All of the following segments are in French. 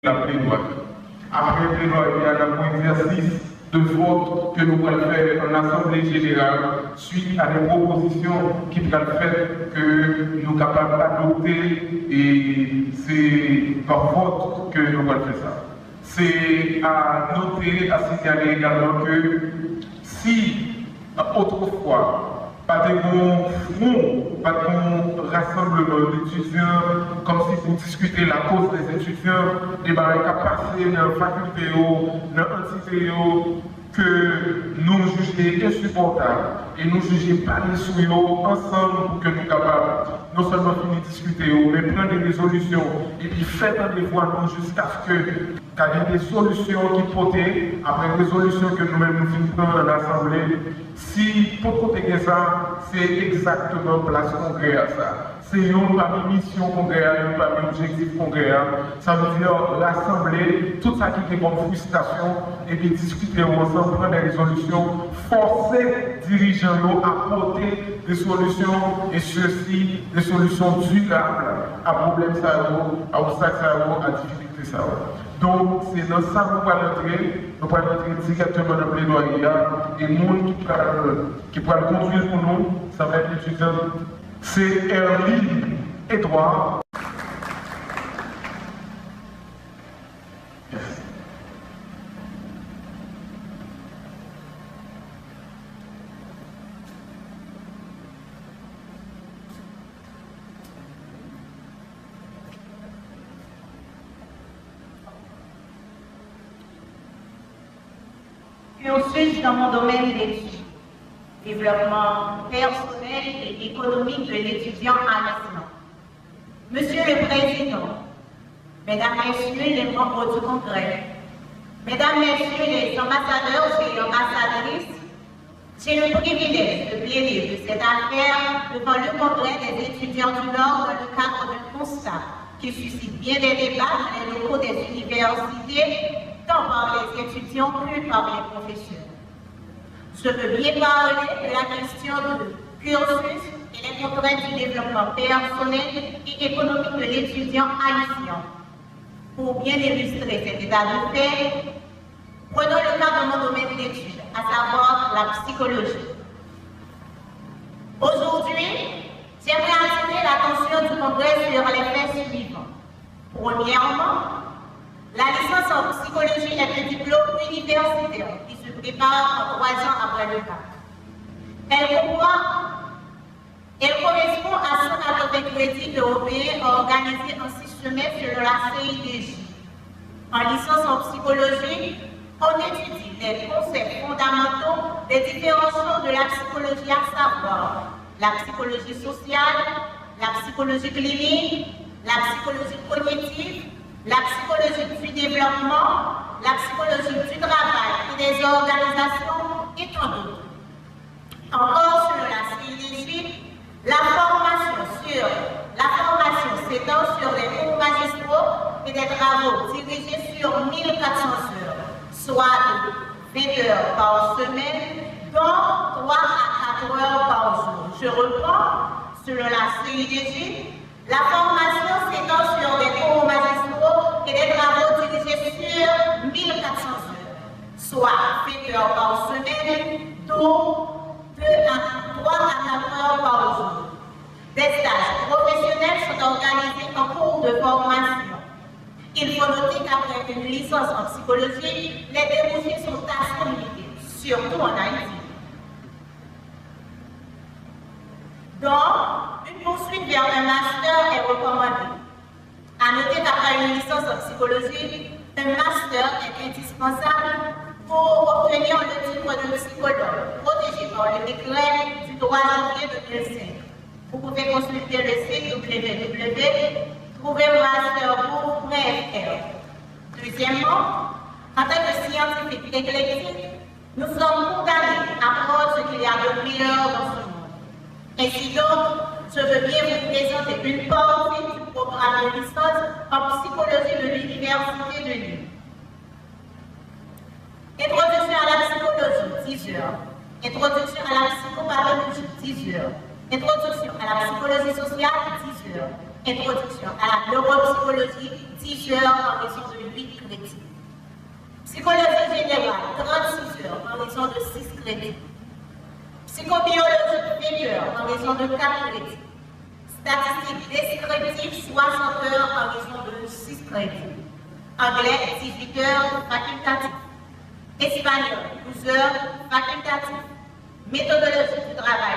la plaidoirie. Après la plaidoirie, il y a un exercice de vote que nous allons faire en Assemblée générale suite à des propositions qui vont faire que nous sommes capables d'adopter et c'est par vote que nous allons faire ça. C'est à noter, à signaler également que si autrefois, pas de front, pas de rassemblement d'étudiants, comme si vous discutez la cause des étudiants, des barrières à passer dans la faculté, dans l'entité, que nous jugeons insupportables et nous jugeons pas les souillons ensemble pour que nous soyons capables non seulement finir de discuter, mais prendre des résolutions et puis faire des voix jusqu'à ce que qu'il y ait des solutions qui portent après une résolution que nous-mêmes nous finissons dans l'Assemblée. Si pour côté de ça, c'est exactement place congrès à ça. C'est une parmi mission congrès, une parmi objectif congrès. Ça veut dire l'Assemblée, tout ça qui est comme frustration, et puis discuter ensemble, prendre des résolutions, forcer les dirigeants à porter des solutions, et ceci, des solutions durables à problème à obstacle à difficulté ça. Donc, c'est dans ça que nous allons entrer directement dans le plaidoyer. Et le monde qui pourra le conduire pour nous, ça va être l'étudiant. C'est Erline Edouard. Cursus dans mon domaine d'études, développement personnel et économique de l'étudiant à l'instant. Monsieur le Président, Mesdames, Messieurs les membres du Congrès, Mesdames, Messieurs les ambassadeurs et ambassadrices, j'ai le privilège de plaider de cette affaire devant le Congrès des étudiants du Nord dans le cadre d'un constat qui suscite bien des débats dans les locaux des universités, tant par les étudiants que par les professeurs. Je veux bien parler de la question du cursus et les contraintes du développement personnel et économique de l'étudiant haïtien. Pour bien illustrer cet état de fait, prenons le cas de mon domaine d'études, à savoir la psychologie. Aujourd'hui, j'aimerais attirer l'attention du Congrès sur les faits suivants. Premièrement, la licence en psychologie est un diplôme universitaire qui se prépare en 3 ans après le bac. Elle correspond à 180 crédits européens organisés en 6 semestres selon la CIDJ. En licence en psychologie, on étudie les concepts fondamentaux des différents champs de la psychologie, à savoir la psychologie sociale, la psychologie clinique, la psychologie cognitive, la psychologie du développement, la psychologie du travail et des organisations et tant d'autres. Encore selon la CIDJ, la formation s'étend sur des cours magistraux et des travaux dirigés sur 1400 heures, soit 20 heures par semaine, dont 3 à 4 heures par jour. Je reprends, selon la CIDJ, la formation s'étend sur des cours magistraux et des travaux dirigés sur 1400 heures, soit 20 heures par semaine, dont 3 à 4 heures par jour. Des stages professionnels sont organisés en cours de formation. Il faut noter qu'après une licence en psychologie, les débouchés sont assez limités, surtout en Haïti. Donc, une poursuite vers un master est recommandée. À noter qu'après une licence en psychologie, un master est indispensable pour obtenir le titre de psychologue, protégé par le décret du 3 janvier 2005. Vous pouvez consulter le site www.trouvermaster.fr. Deuxièmement, en tant que scientifique éclectique, nous sommes condamnés à prendre ce qu'il y a de meilleur dans ce monde. Ainsi donc, je veux bien vous présenter une partie du programme de licence en psychologie de l'Université de Lille. Introduction à la psychologie, 10 heures. Introduction à la psychopathologie, 10 heures. Introduction à la psychologie sociale, 10 heures. Introduction à la neuropsychologie, 10 heures en raison de raison de 6 crédits. Psychobiologie vecteur en raison de 4 crédits. Statistique descriptive 60 heures en raison de 6 crédits. Anglais 18 heures facultatif. Espagnol 12 heures facultatif. Méthodologie du travail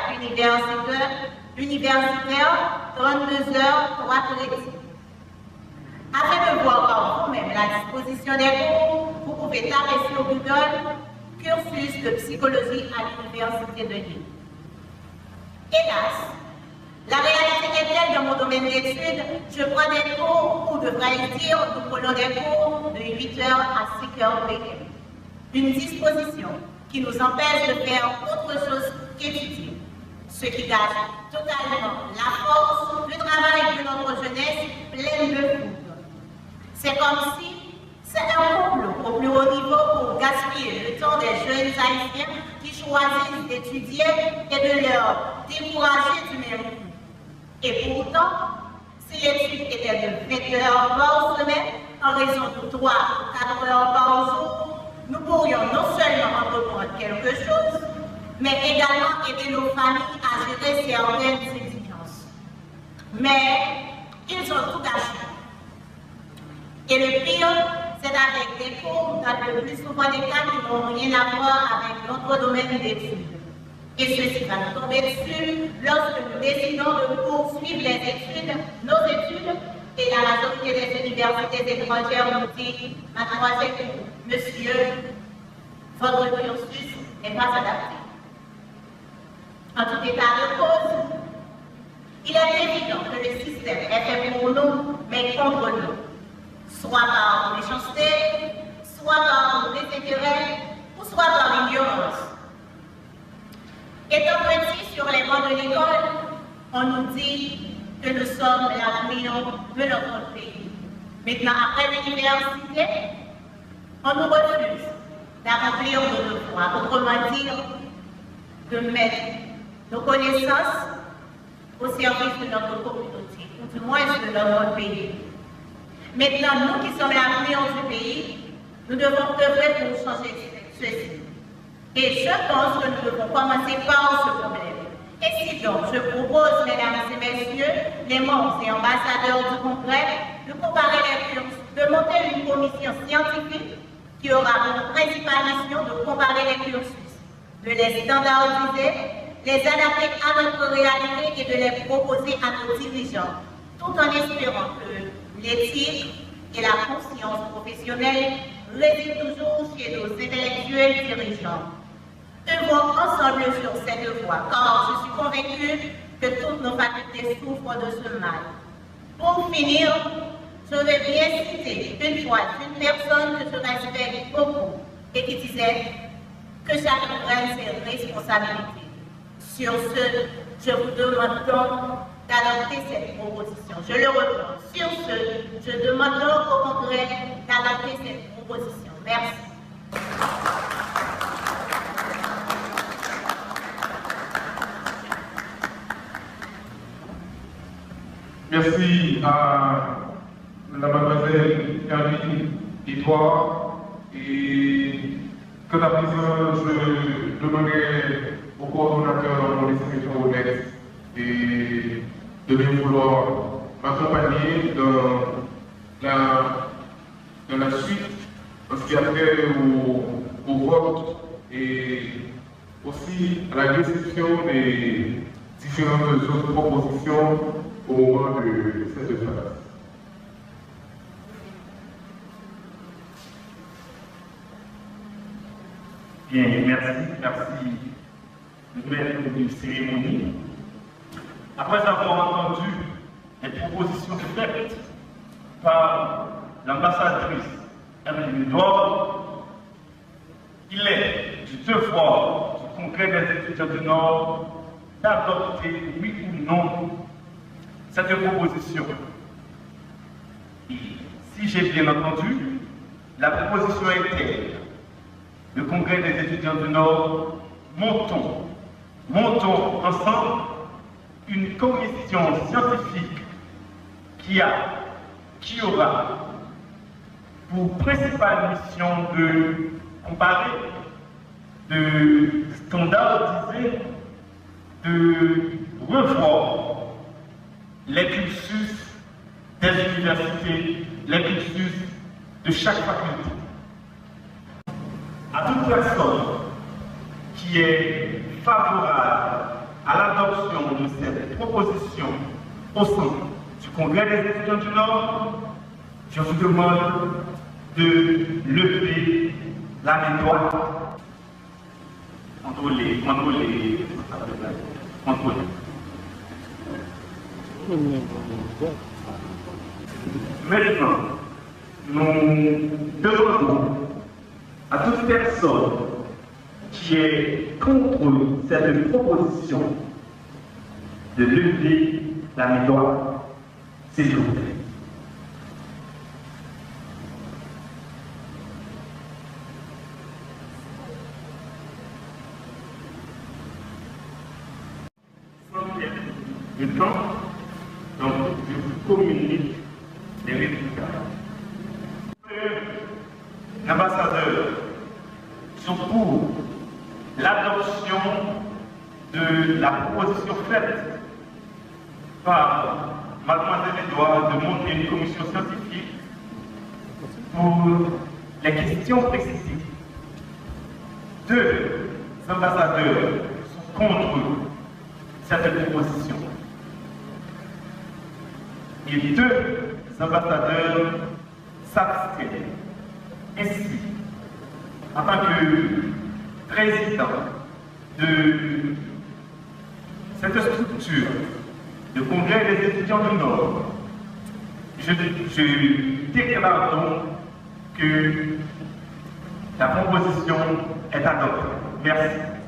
universitaire 32 heures 3 crédits. Afin de voir par vous-même la disposition des cours, vous pouvez taper sur Google cursus de psychologie à l'Université de Lille. Hélas, la réalité est telle dans mon domaine d'études, je prends des cours, ou devrais-je dire, nous prenons des cours de 8h à 6h PM. Une disposition qui nous empêche de faire autre chose qu'étudier, ce qui gâche totalement la force du travail de notre jeunesse pleine de foudre. C'est comme si c'est un complot au plus haut niveau pour gaspiller le temps des jeunes haïtiens qui choisissent d'étudier et de leur décourager du même coup. Et pourtant, si l'étude était de 20 heures par semaine, en raison de 3 ou 4 heures par jour, nous pourrions non seulement entreprendre quelque chose, mais également aider nos familles à gérer certaines exigences. Mais ils ont tout gâché. Et le pire, c'est avec des cours, dans le plus souvent des cas qui n'ont rien à voir avec notre domaine d'études. Et ceci va nous tomber dessus lorsque nous décidons de poursuivre les études, nos études, et la majorité des universités étrangères nous dit, mademoiselle, monsieur, votre cursus n'est pas adapté. En tout état de cause, il est évident que le système est fait pour nous, mais contre nous. Soit par méchanceté, soit par désintérêt, ou soit par ignorance. Étant petit sur les bancs de l'école, on nous dit que nous sommes l'avenir de notre pays. Maintenant, après l'université, on nous refuse d'accomplir nos devoirs, autrement dit, de mettre nos connaissances au service de notre communauté, ou du moins de notre pays. Maintenant, nous qui sommes l'avenir du pays, nous devons œuvrer pour changer ceci. Et je pense que nous devons commencer par ce problème. Et si donc, je propose, mesdames et messieurs, les membres et ambassadeurs du Congrès, de comparer les cursus, de monter une commission scientifique qui aura pour principale mission de comparer les cursus, de les standardiser, les adapter à notre réalité et de les proposer à nos dirigeants, tout en espérant que l'éthique et la conscience professionnelle résident toujours chez nos intellectuels dirigeants. Œuvrons ensemble sur cette voie, car je suis convaincue que toutes nos facultés souffrent de ce mal. Pour finir, je vais bien citer une fois une personne que je respecte beaucoup et qui disait que chacun prenne ses responsabilités. Sur ce, je vous demande donc d'adopter cette proposition. Je le reprends. Sur ce, je demande donc au Congrès d'adopter cette proposition. Merci. Merci à la mademoiselle Hermine Edouard. Et que la présence, je demanderai au coordonnateur de l'expression honnête et de bien vouloir m'accompagner dans la suite, parce qu'il y a trait au vote et aussi à la réception des différentes autres propositions au moment de cette phase. Bien, merci de maître de cérémonie. Après avoir entendu les propositions faites par l'ambassadrice Hermine Edouard, il est du devoir du Congrès des étudiants du Nord d'adopter, oui ou non, cette proposition. Et si j'ai bien entendu, la proposition est telle. Le Congrès des étudiants du Nord, montons ensemble une commission scientifique qui aura pour principale mission de comparer de standardiser, de revoir les cursus des universités, les cursus de chaque faculté. À toute personne qui est favorable à l'adoption de cette proposition au sein du Congrès des étudiants du Nord, je vous demande de lever la main droite entre les. Maintenant, nous demandons à toute personne qui est contre cette proposition de lever la main droite, s'il vous plaît. Le temps, donc je vous communique les résultats. L'ambassadeur sont pour l'adoption de la proposition faite par Mademoiselle Edouard de monter une commission scientifique pour les questions précises. Deux ambassadeurs sont contre cette proposition. Et deux ambassadeurs s'abstiennent. Ainsi, en tant que président de cette structure de Congrès des étudiants du Nord, je déclare donc que la proposition est adoptée. Merci.